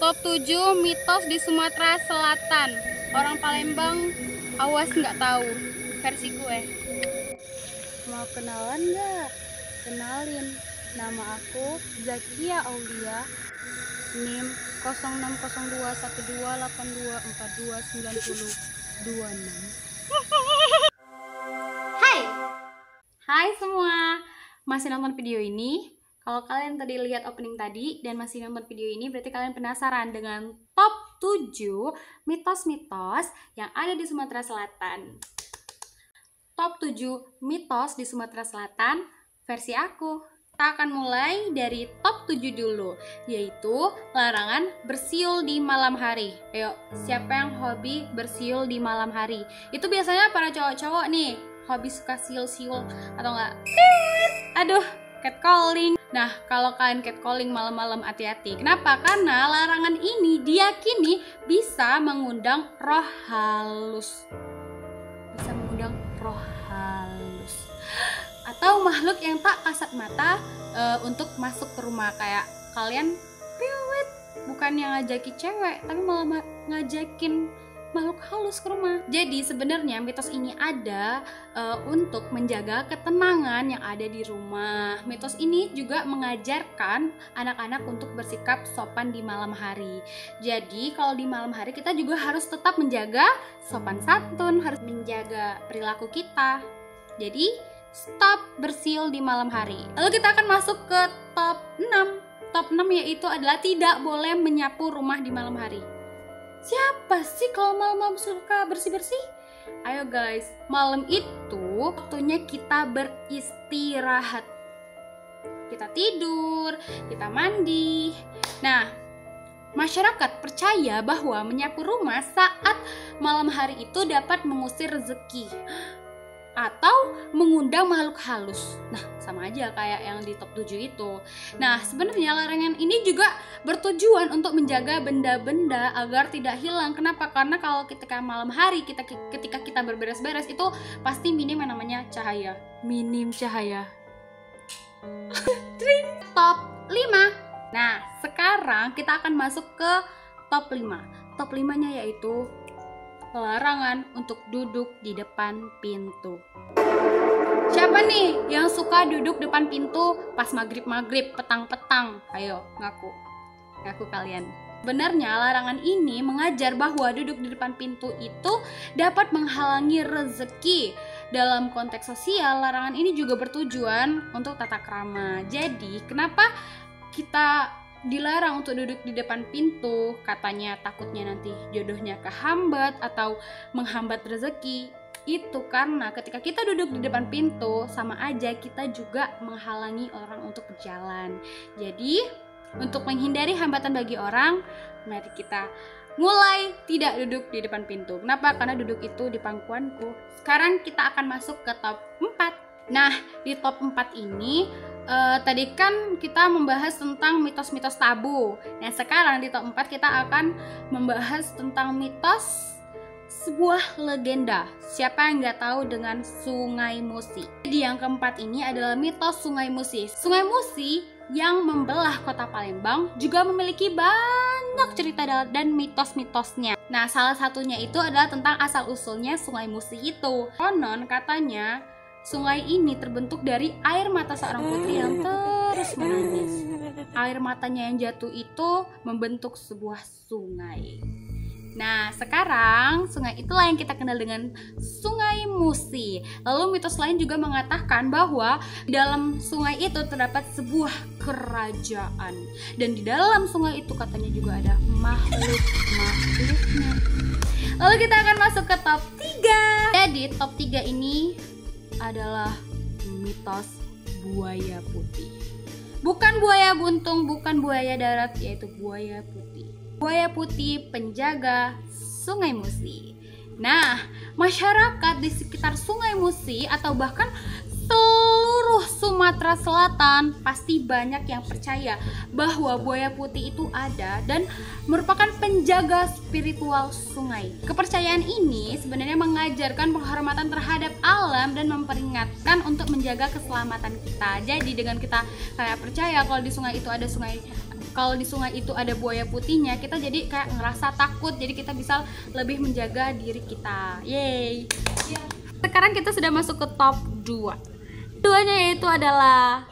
Top 7 mitos di Sumatera Selatan. Orang Palembang awas nggak tahu. Versi gue. Mau kenalan nggak? Kenalin, nama aku Zakia Aulia, NIM 06021282429026. Hai semua, masih nonton video ini? Kalau kalian tadi lihat opening tadi dan masih nonton video ini, berarti kalian penasaran dengan top 7 mitos-mitos yang ada di Sumatera Selatan. Top 7 mitos di Sumatera Selatan versi aku. Kita akan mulai dari top 7 dulu, yaitu larangan bersiul di malam hari. Ayo, siapa yang hobi bersiul di malam hari? Itu biasanya para cowok-cowok nih, hobi suka siul-siul atau enggak? Aduh, catcalling. Nah, kalau kalian catcalling malam-malam, hati-hati. Kenapa? Karena larangan ini diyakini bisa mengundang roh halus. Bisa mengundang roh halus atau makhluk yang tak kasat mata untuk masuk ke rumah. Kayak kalian piwit, bukannya ngajaki cewek, tapi malah ngajakin makhluk halus ke rumah. Jadi sebenarnya mitos ini ada untuk menjaga ketenangan yang ada di rumah. Mitos ini juga mengajarkan anak-anak untuk bersikap sopan di malam hari. Jadi kalau di malam hari kita juga harus tetap menjaga sopan santun, harus menjaga perilaku kita. Jadi stop bersiul di malam hari. Lalu kita akan masuk ke top 6. Top 6 yaitu adalah tidak boleh menyapu rumah di malam hari. Siapa sih kalau malam-malam suka bersih-bersih? Ayo guys, malam itu waktunya kita beristirahat. Kita tidur, kita mandi. Nah, masyarakat percaya bahwa menyapu rumah saat malam hari itu dapat mengusir rezeki atau mengundang makhluk halus. Nah, sama aja kayak yang di top 7 itu. Nah, sebenarnya larangan ini juga bertujuan untuk menjaga benda-benda agar tidak hilang. Kenapa? Karena kalau ketika malam hari, ketika kita berberes-beres, itu pasti minim yang namanya cahaya. Minim cahaya. Top 5. Nah, sekarang kita akan masuk ke top 5. Top 5-nya yaitu larangan untuk duduk di depan pintu. Siapa nih yang suka duduk depan pintu pas maghrib-maghrib, petang-petang? Ayo, ngaku kalian. Sebenarnya larangan ini mengajar bahwa duduk di depan pintu itu dapat menghalangi rezeki. Dalam konteks sosial, larangan ini juga bertujuan untuk tata krama. Jadi, kenapa kita dilarang untuk duduk di depan pintu? Katanya takutnya nanti jodohnya kehambat atau menghambat rezeki. Itu karena ketika kita duduk di depan pintu, sama aja kita juga menghalangi orang untuk berjalan. Jadi untuk menghindari hambatan bagi orang, mari kita mulai tidak duduk di depan pintu. Kenapa? Karena duduk itu di pangkuanku. Sekarang kita akan masuk ke top 4. Nah, di top 4 ini tadi kan kita membahas tentang mitos-mitos tabu. Nah, sekarang di top 4 kita akan membahas tentang mitos sebuah legenda. Siapa yang nggak tahu dengan Sungai Musi? Jadi yang keempat ini adalah mitos Sungai Musi. Sungai Musi yang membelah kota Palembang juga memiliki banyak cerita dan mitos-mitosnya. Nah, salah satunya itu adalah tentang asal-usulnya Sungai Musi itu. Konon katanya sungai ini terbentuk dari air mata seorang putri yang terus menangis. Air matanya yang jatuh itu membentuk sebuah sungai. Nah, sekarang sungai itulah yang kita kenal dengan Sungai Musi. Lalu mitos lain juga mengatakan bahwa di dalam sungai itu terdapat sebuah kerajaan. Dan di dalam sungai itu katanya juga ada makhluk-makhluknya. Lalu kita akan masuk ke top 3. Jadi top 3 ini adalah mitos buaya putih. Bukan buaya buntung, bukan buaya darat, yaitu buaya putih. Buaya putih penjaga Sungai Musi. Nah, masyarakat di sekitar Sungai Musi atau bahkan seluruh Sumatera Selatan pasti banyak yang percaya bahwa buaya putih itu ada dan merupakan penjaga spiritual sungai. Kepercayaan ini sebenarnya mengajarkan penghormatan terhadap alam dan memperingatkan untuk menjaga keselamatan kita. Jadi dengan kita kayak percaya kalau di sungai itu ada sungai kalau di sungai itu ada buaya putihnya, kita jadi kayak ngerasa takut, jadi kita bisa lebih menjaga diri kita. Yeay. Sekarang kita sudah masuk ke top 2. Duanya yaitu adalah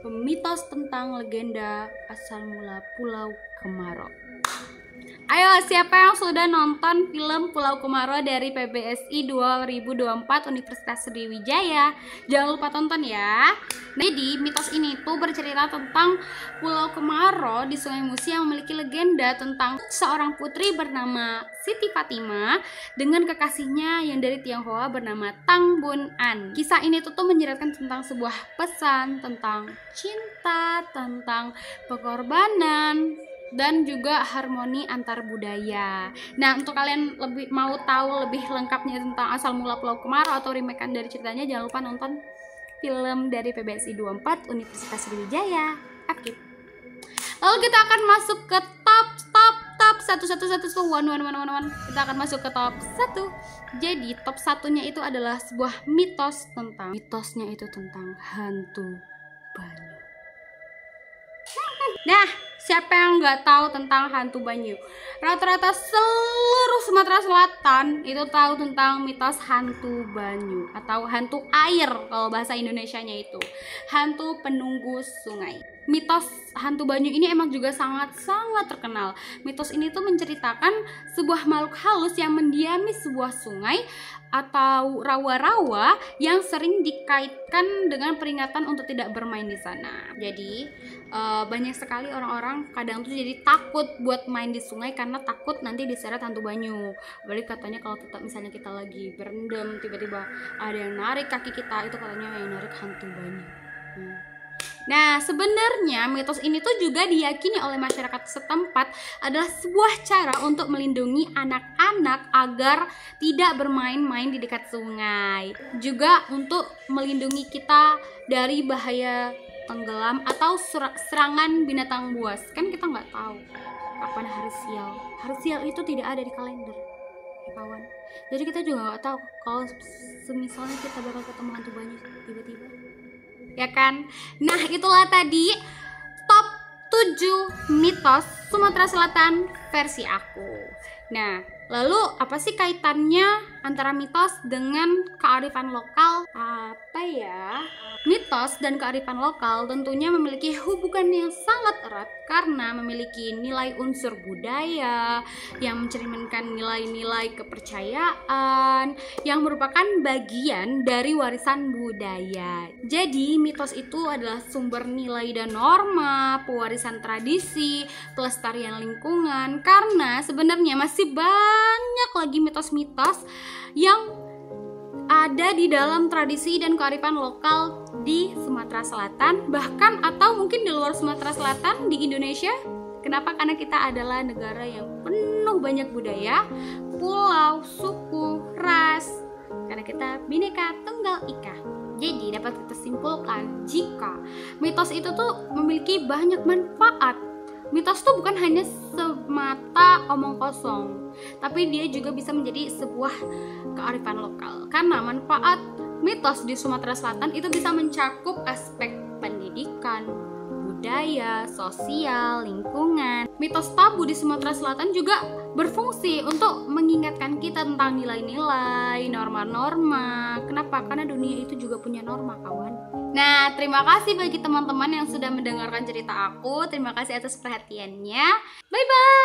mitos tentang legenda asal mula Pulau Kemaro. Ayo, siapa yang sudah nonton film Pulau Kemaro dari PBSI 2024 Universitas Sriwijaya? Jangan lupa tonton ya. Jadi, mitos ini tuh bercerita tentang Pulau Kemaro di Sungai Musi yang memiliki legenda tentang seorang putri bernama Siti Fatimah dengan kekasihnya yang dari Tionghoa bernama Tang Bun An. Kisah ini tuh menjelaskan tentang sebuah pesan tentang cinta, tentang pengorbanan, dan juga harmoni antar budaya. Nah, untuk kalian lebih mau tahu lebih lengkapnya tentang asal mula Pulau Kemaro atau remakean dari ceritanya, jangan lupa nonton film dari PBSI 24 Universitas Sriwijaya. Oke. Lalu kita akan masuk ke top 1. Kita akan masuk ke top 1. Jadi top 1-nya itu adalah sebuah mitosnya itu tentang hantu banyu. Nah, siapa yang nggak tahu tentang hantu banyu? Rata-rata seluruh Sumatera Selatan itu tahu tentang mitos hantu banyu atau hantu air kalau bahasa Indonesianya itu. Hantu penunggu sungai. Mitos hantu banyu ini emang juga sangat-sangat terkenal. Mitos ini tuh menceritakan sebuah makhluk halus yang mendiami sebuah sungai atau rawa-rawa yang sering dikaitkan dengan peringatan untuk tidak bermain di sana. Jadi banyak sekali orang-orang kadang tuh jadi takut buat main di sungai karena takut nanti diseret hantu banyu. Apalagi katanya kalau misalnya kita lagi berendam tiba-tiba ada yang narik kaki kita, itu katanya yang narik hantu banyu. Nah, sebenarnya mitos ini tuh juga diyakini oleh masyarakat setempat adalah sebuah cara untuk melindungi anak-anak agar tidak bermain-main di dekat sungai. Juga untuk melindungi kita dari bahaya tenggelam atau serangan binatang buas. Kan kita nggak tahu kapan hari sial. Hari sial itu tidak ada di kalender, ya kawan. Jadi kita juga nggak tahu kalau semisalnya kita bakal ketemu hantu banyu tiba-tiba. Ya kan? Nah, itulah tadi top 7 mitos Sumatera Selatan versi aku. Nah, lalu apa sih kaitannya antara mitos dengan kearifan lokal? Apa ya? Mitos dan kearifan lokal tentunya memiliki hubungan yang sangat erat karena memiliki nilai unsur budaya yang mencerminkan nilai-nilai kepercayaan yang merupakan bagian dari warisan budaya. Jadi, mitos itu adalah sumber nilai dan norma, pewarisan tradisi, pelestarian lingkungan, karena sebenarnya masih banyak lagi mitos-mitos yang ada di dalam tradisi dan kearifan lokal di Sumatera Selatan, bahkan atau mungkin di luar Sumatera Selatan di Indonesia. Kenapa? Karena kita adalah negara yang penuh banyak budaya, pulau, suku, ras. Karena kita Bhinneka Tunggal Ika. Jadi dapat kita simpulkan jika mitos itu tuh memiliki banyak manfaat. Mitos tuh bukan hanya semata omong kosong, tapi dia juga bisa menjadi sebuah kearifan lokal. Karena manfaat mitos di Sumatera Selatan itu bisa mencakup aspek pendidikan, budaya, sosial, lingkungan. Mitos tabu di Sumatera Selatan juga berfungsi untuk mengingatkan kita tentang nilai-nilai, norma-norma. Kenapa? Karena dunia itu juga punya norma, kawan. Nah, terima kasih bagi teman-teman yang sudah mendengarkan cerita aku. Terima kasih atas perhatiannya. Bye-bye!